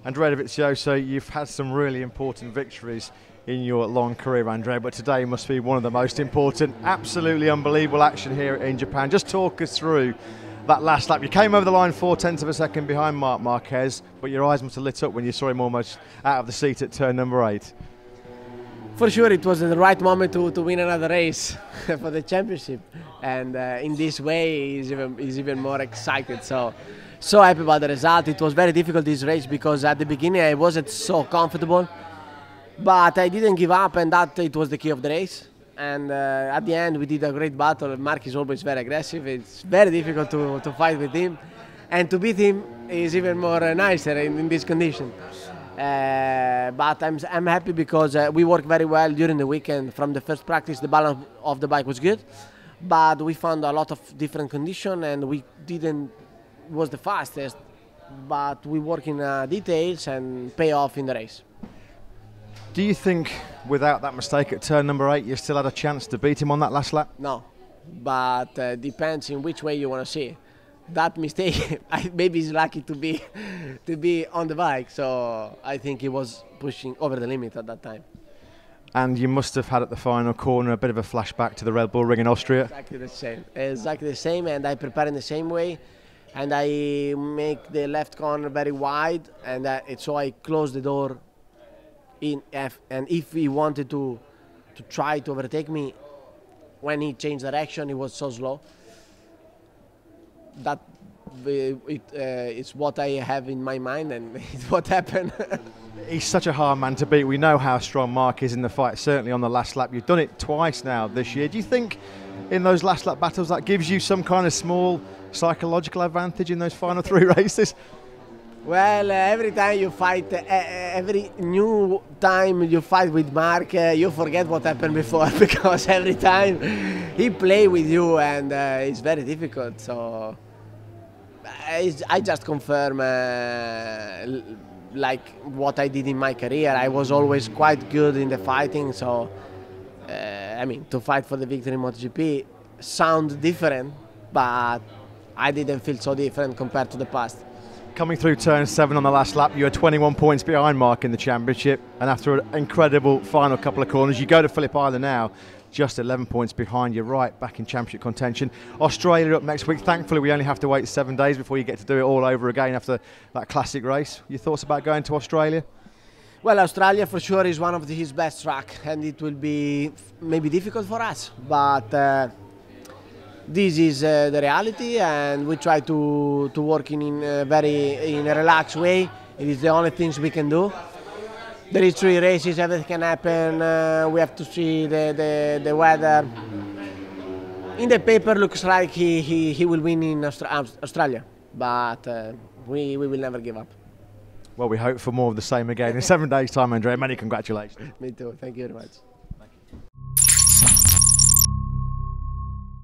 Andrea Dovizioso, you've had some really important victories in your long career, Andrea, but today must be one of the most important. Absolutely unbelievable action here in Japan. Just talk us through that last lap. You came over the line 0.4 of a second behind Marquez, but your eyes must have lit up when you saw him almost out of the seat at turn number 8. For sure, it was the right moment to win another race for the championship, and in this way, he's even more excited. So happy about the result. It was very difficult this race because at the beginning I wasn't so comfortable, but I didn't give up, and that it was the key of the race. And at the end, we did a great battle. Mark is always very aggressive. It's very difficult to fight with him, and to beat him is even more nicer in this condition. But I'm happy because we worked very well during the weekend. From the first practice, the balance of the bike was good, but we found a lot of different conditions, and we didn't was the fastest, but we work in details and pay off in the race. Do you think without that mistake at turn number 8 you still had a chance to beat him on that last lap? No, but depends in which way you want to see. That mistake, maybe he's lucky to be on the bike, so I think he was pushing over the limit at that time. And you must have had at the final corner a bit of a flashback to the Red Bull Ring in Austria. Exactly the same, and I prepare in the same way, and I make the left corner very wide, and so I close the door in F. And if he wanted to try to overtake me, when he changed direction, he was so slow. That it's what I have in my mind, and it's what happened. He's such a hard man to beat. We know how strong Mark is in the fight, certainly on the last lap. You've done it twice now this year. Do you think in those last lap battles that gives you some kind of small psychological advantage in those final 3 races? Well, every time you fight, every new time you fight with Mark, you forget what happened before, because every time he plays with you, and it's very difficult. So I just confirm like what I did in my career. I was always quite good in the fighting, so I mean, to fight for the victory in MotoGP sounds different, but I didn't feel so different compared to the past. Coming through turn 7 on the last lap, you were 21 points behind Mark in the championship, and after an incredible final couple of corners, you go to Phillip Island now, just 11 points behind. You're right back in championship contention. Australia up next week. Thankfully, we only have to wait 7 days before you get to do it all over again after that classic race. Your thoughts about going to Australia? Well, Australia for sure is one of his best tracks, and it will be maybe difficult for us, but this is the reality, and we try to work in a relaxed way. It is the only things we can do. There is 3 races, everything can happen. We have to see the weather. In the paper, looks like he will win in Australia, but we will never give up. Well, we hope for more of the same again in 7 days' time, Andrea. Many congratulations. Me too. Thank you very much.